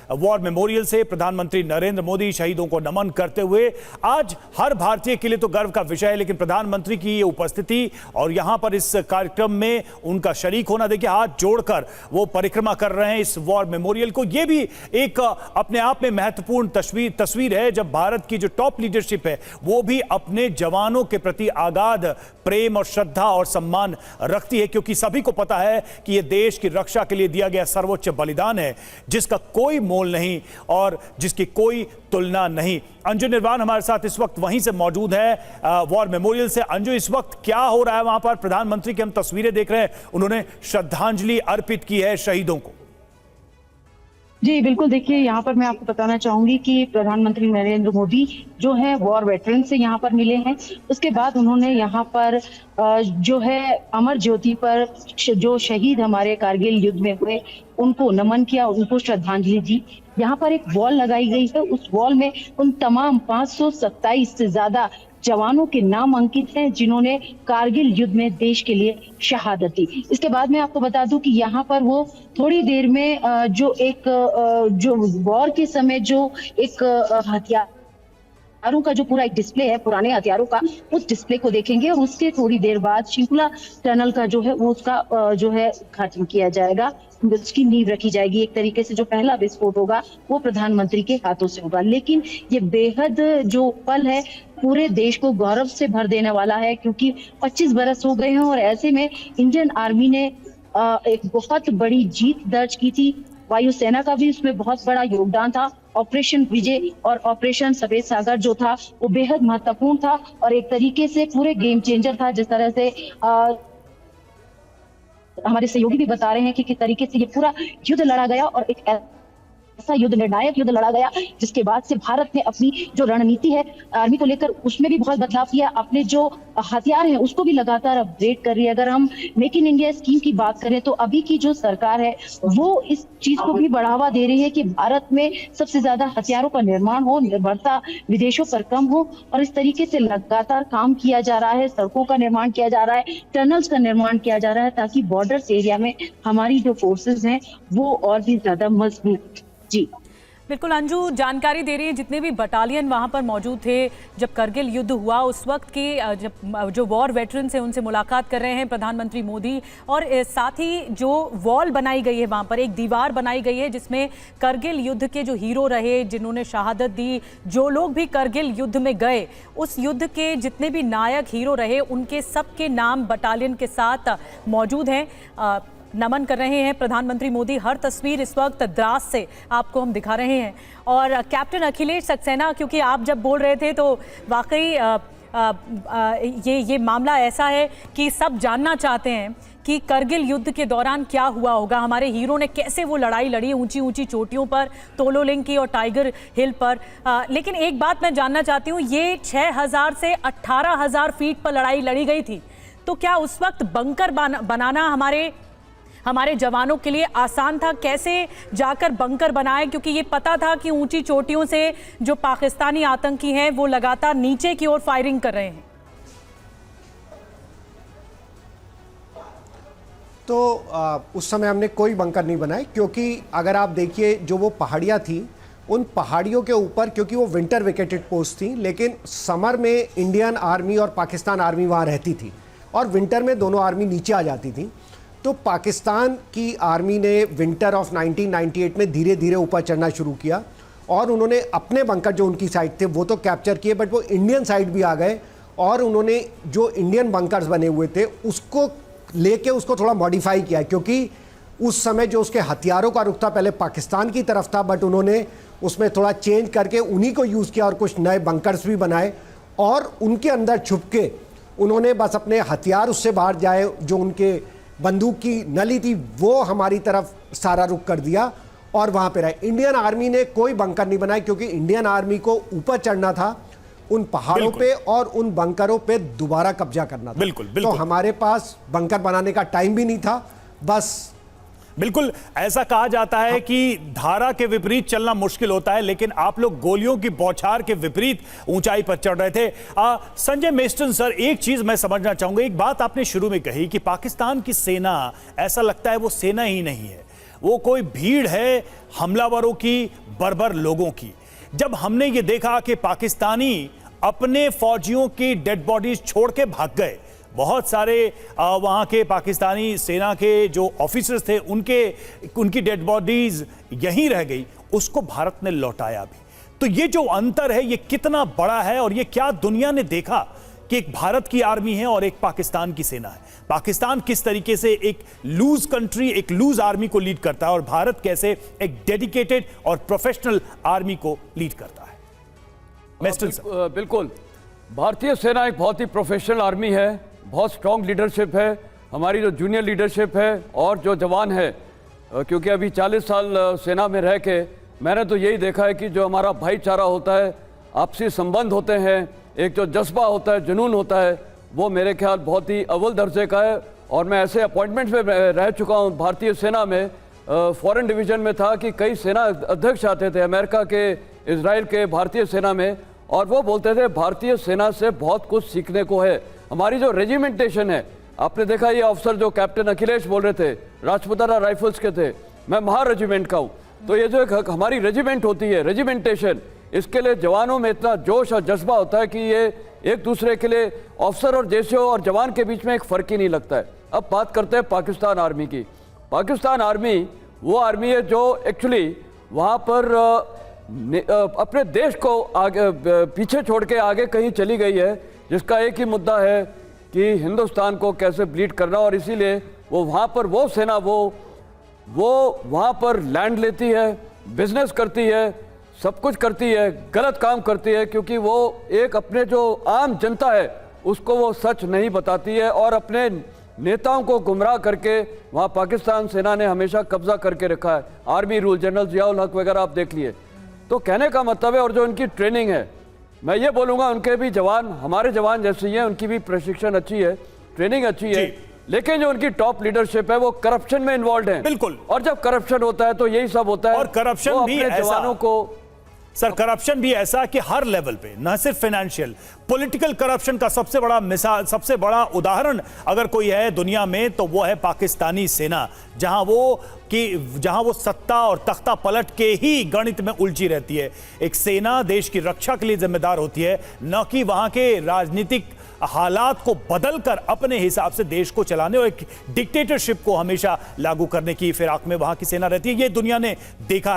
War memorial से प्रधानमंत्री नरेंद्र मोदी शहीदों को नमन करते हुए। आज हर भारतीय के लिए तो गर्व का विषय है, लेकिन प्रधानमंत्री की ये उपस्थिति और यहां पर इस कार्यक्रम में उनका शरीक होना, देखिए हाथ जोड़कर वो परिक्रमा कर रहे हैं इस वॉर मेमोरियल को। ये भी एक अपने आप में महत्वपूर्ण तस्वीर है, जब भारत की जो टॉप लीडरशिप है वो भी अपने जवानों के प्रति आगाध प्रेम और श्रद्धा और सम्मान रखती है, क्योंकि सभी को पता है कि यह देश की रक्षा के लिए दिया गया सर्वोच्च बलिदान है, जिसका कोई मोल नहीं और जिसकी कोई तुलना नहीं। अंजू निर्वाण हमारे साथ इस वक्त वहीं से मौजूद है वॉर मेमोरियल से। अंजू, इस वक्त क्या हो रहा है वहां पर? प्रधानमंत्री की हम तस्वीरें देख रहे हैं, उन्होंने श्रद्धांजलि अर्पित की है शहीदों को। जी बिल्कुल, देखिए यहाँ पर मैं आपको बताना चाहूंगी कि प्रधानमंत्री नरेंद्र मोदी जो है वॉर वेटरन से यहाँ पर मिले हैं। उसके बाद उन्होंने यहाँ पर जो है अमर ज्योति पर जो शहीद हमारे कारगिल युद्ध में हुए उनको नमन किया, उनको श्रद्धांजलि दी। यहाँ पर एक वॉल लगाई गई है, उस वॉल में उन तमाम 527 से ज्यादा जवानों के नाम अंकित हैं जिन्होंने कारगिल युद्ध में देश के लिए शहादत दी। इसके बाद मैं आपको बता दूं कि यहाँ पर वो थोड़ी देर में जो वॉर के समय जो एक हथियारों का जो पूरा एक डिस्प्ले है पुराने हथियारों का, उस डिस्प्ले को देखेंगे और उसके थोड़ी देर बाद श्रृंखला टनल का जो है वो उसका जो है उद्घाटन किया जाएगा, उसकी नींव रखी जाएगी। एक तरीके से जो पहला विस्फोट होगा वो प्रधानमंत्री के हाथों से होगा। लेकिन ये बेहद जो पल है पूरे देश को गौरव से भर देने वाला है, क्योंकि 25 बरस हो गए हैं और ऐसे में इंडियन आर्मी ने एक बहुत बड़ी जीत दर्ज की थी। वायुसेना का भी उसमें बहुत बड़ा योगदान था। ऑपरेशन विजय और ऑपरेशन सफेद सागर जो था वो बेहद महत्वपूर्ण था और एक तरीके से पूरे गेम चेंजर था। जिस तरह से हमारे सहयोगी भी बता रहे हैं कि किस तरीके से ये पूरा युद्ध लड़ा गया और एक ऐसा युद्ध, निर्णायक युद्ध लड़ा गया जिसके बाद से भारत ने अपनी जो रणनीति है आर्मी को लेकर उसमें भी बहुत बदलाव किया। अपने जो हथियार हैं उसको भी लगातार अपग्रेड कर रही है। अगर हम मेक इन इंडिया स्कीम की बात करें तो अभी की जो सरकार है वो इस चीज को भी बढ़ावा दे रही है कि भारत में सबसे ज्यादा हथियारों का निर्माण हो, निर्भरता विदेशों पर कम हो, और इस तरीके से लगातार काम किया जा रहा है। सड़कों का निर्माण किया जा रहा है, टनल्स का निर्माण किया जा रहा है, ताकि बॉर्डर्स एरिया में हमारी जो फोर्सेस हैं वो और भी ज्यादा मजबूत। जी बिल्कुल अंजू जानकारी दे रही है, जितने भी बटालियन वहां पर मौजूद थे जब करगिल युद्ध हुआ उस वक्त की जब जो वॉर वेटरन्स हैं उनसे मुलाकात कर रहे हैं प्रधानमंत्री मोदी। और साथ ही जो वॉल बनाई गई है वहां पर एक दीवार बनाई गई है जिसमें करगिल युद्ध के जो हीरो रहे, जिन्होंने शहादत दी, जो लोग भी करगिल युद्ध में गए, उस युद्ध के जितने भी नायक हीरो रहे उनके सबके नाम बटालियन के साथ मौजूद हैं। नमन कर रहे हैं प्रधानमंत्री मोदी। हर तस्वीर इस वक्त द्रास से आपको हम दिखा रहे हैं। और कैप्टन अखिलेश सक्सेना, क्योंकि आप जब बोल रहे थे तो वाकई ये मामला ऐसा है कि सब जानना चाहते हैं कि करगिल युद्ध के दौरान क्या हुआ होगा, हमारे हीरो ने कैसे वो लड़ाई लड़ी ऊंची ऊंची चोटियों पर, तोलोलिंग की और टाइगर हिल पर। लेकिन एक बात मैं जानना चाहती हूँ, ये 6000 से 18000 फीट पर लड़ाई लड़ी गई थी, तो क्या उस वक्त बंकर बनाना हमारे जवानों के लिए आसान था? कैसे जाकर बंकर बनाए, क्योंकि ये पता था कि ऊंची चोटियों से जो पाकिस्तानी आतंकी हैं वो लगातार नीचे की ओर फायरिंग कर रहे हैं। तो उस समय हमने कोई बंकर नहीं बनाए, क्योंकि अगर आप देखिए जो वो पहाड़ियाँ थी उन पहाड़ियों के ऊपर, क्योंकि वो विंटर वेकेटेड पोस्ट थी, लेकिन समर में इंडियन आर्मी और पाकिस्तान आर्मी वहाँ रहती थी और विंटर में दोनों आर्मी नीचे आ जाती थी। तो पाकिस्तान की आर्मी ने विंटर ऑफ 1998 में धीरे धीरे ऊपर चढ़ना शुरू किया और उन्होंने अपने बंकर जो उनकी साइड थे वो तो कैप्चर किए, बट वो इंडियन साइड भी आ गए और उन्होंने जो इंडियन बंकर्स बने हुए थे उसको लेके उसको थोड़ा मॉडिफाई किया, क्योंकि उस समय जो उसके हथियारों का रुख था पहले पाकिस्तान की तरफ था, बट उन्होंने उसमें थोड़ा चेंज करके उन्हीं को यूज़ किया और कुछ नए बंकर्स भी बनाए और उनके अंदर छुप के उन्होंने बस अपने हथियार उससे बाहर जाए, जो उनके बंदूक की नली थी वो हमारी तरफ सारा रुख कर दिया और वहाँ पे रहे। इंडियन आर्मी ने कोई बंकर नहीं बनाया, क्योंकि इंडियन आर्मी को ऊपर चढ़ना था उन पहाड़ों पे और उन बंकरों पे दोबारा कब्जा करना था। बिल्कुल। तो हमारे पास बंकर बनाने का टाइम भी नहीं था। बस बिल्कुल, ऐसा कहा जाता है कि धारा के विपरीत चलना मुश्किल होता है, लेकिन आप लोग गोलियों की बौछार के विपरीत ऊंचाई पर चढ़ रहे थे। संजय मेस्टन सर, एक चीज मैं समझना चाहूंगा। एक बात आपने शुरू में कही कि पाकिस्तान की सेना, ऐसा लगता है वो सेना ही नहीं है। वो कोई भीड़ है हमलावरों की, बर्बर लोगों की। जब हमने ये देखा कि पाकिस्तानी अपने फौजियों की डेड बॉडीज छोड़ के भाग गए, बहुत सारे वहाँ के पाकिस्तानी सेना के जो ऑफिसर्स थे उनकी डेड बॉडीज यहीं रह गई, उसको भारत ने लौटाया भी। तो ये जो अंतर है ये कितना बड़ा है, और ये क्या दुनिया ने देखा कि एक भारत की आर्मी है और एक पाकिस्तान की सेना है। पाकिस्तान किस तरीके से एक लूज कंट्री, एक लूज आर्मी को लीड करता है, और भारत कैसे एक डेडिकेटेड और प्रोफेशनल आर्मी को लीड करता है। Mister sir. बिल्कुल, भारतीय सेना एक बहुत ही प्रोफेशनल आर्मी है, बहुत स्ट्रांग लीडरशिप है, हमारी जो जूनियर लीडरशिप है और जो जवान है, क्योंकि अभी 40 साल सेना में रह के मैंने तो यही देखा है कि जो हमारा भाईचारा होता है, आपसी संबंध होते हैं, एक जो जज्बा होता है, जुनून होता है, वो मेरे ख्याल बहुत ही अव्वल दर्जे का है। और मैं ऐसे अपॉइंटमेंट्स में रह चुका हूँ भारतीय सेना में, फॉरेन डिवीज़न में था कि कई सेना अध्यक्ष आते थे अमेरिका के, इजराइल के, भारतीय सेना में, और वो बोलते थे भारतीय सेना से बहुत कुछ सीखने को है। हमारी जो रेजिमेंटेशन है, आपने देखा ये अफसर जो कैप्टन अखिलेश बोल रहे थे, राजपुताना राइफल्स के थे, मैं महा रेजिमेंट का हूँ। तो ये जो एक हमारी रेजिमेंट होती है, रेजिमेंटेशन, इसके लिए जवानों में इतना जोश और जज्बा होता है कि ये एक दूसरे के लिए ऑफिसर और जैसे और जवान के बीच में एक फ़र्क ही नहीं लगता है। अब बात करते हैं पाकिस्तान आर्मी की। पाकिस्तान आर्मी वो आर्मी है जो एक्चुअली वहाँ पर अपने देश को आगे पीछे छोड़ के आगे कहीं चली गई है, जिसका एक ही मुद्दा है कि हिंदुस्तान को कैसे ब्लीड करना। और इसीलिए वो वहाँ पर वो सेना वो वहाँ पर लैंड लेती है, बिजनेस करती है, सब कुछ करती है, गलत काम करती है, क्योंकि वो एक अपने जो आम जनता है उसको वो सच नहीं बताती है, और अपने नेताओं को गुमराह करके वहाँ पाकिस्तान सेना ने हमेशा कब्जा करके रखा है। आर्मी रूल जनरल जियाउल हक वगैरह आप देख लिए। तो कहने का मतलब है, और जो उनकी ट्रेनिंग है, मैं ये बोलूँगा उनके भी जवान हमारे जवान जैसे ही हैं, उनकी भी प्रशिक्षण अच्छी है, ट्रेनिंग अच्छी है, लेकिन जो उनकी टॉप लीडरशिप है वो करप्शन में इन्वॉल्व है। बिल्कुल। और जब करप्शन होता है तो यही सब होता है। और करप्शन भी अपने जवानों को, सर, करप्शन भी ऐसा कि हर लेवल पे, न सिर्फ फाइनेंशियल, पॉलिटिकल करप्शन का सबसे बड़ा मिसाल, सबसे बड़ा उदाहरण अगर कोई है दुनिया में तो वो है पाकिस्तानी सेना, जहां वो सत्ता और तख्ता पलट के ही गणित में उलझी रहती है। एक सेना देश की रक्षा के लिए जिम्मेदार होती है, न कि वहां के राजनीतिक हालात को बदलकर अपने हिसाब से देश को चलाने और एक डिक्टेटरशिप को हमेशा लागू करने की फिराक में वहां की सेना रहती है। ये दुनिया ने देखा है।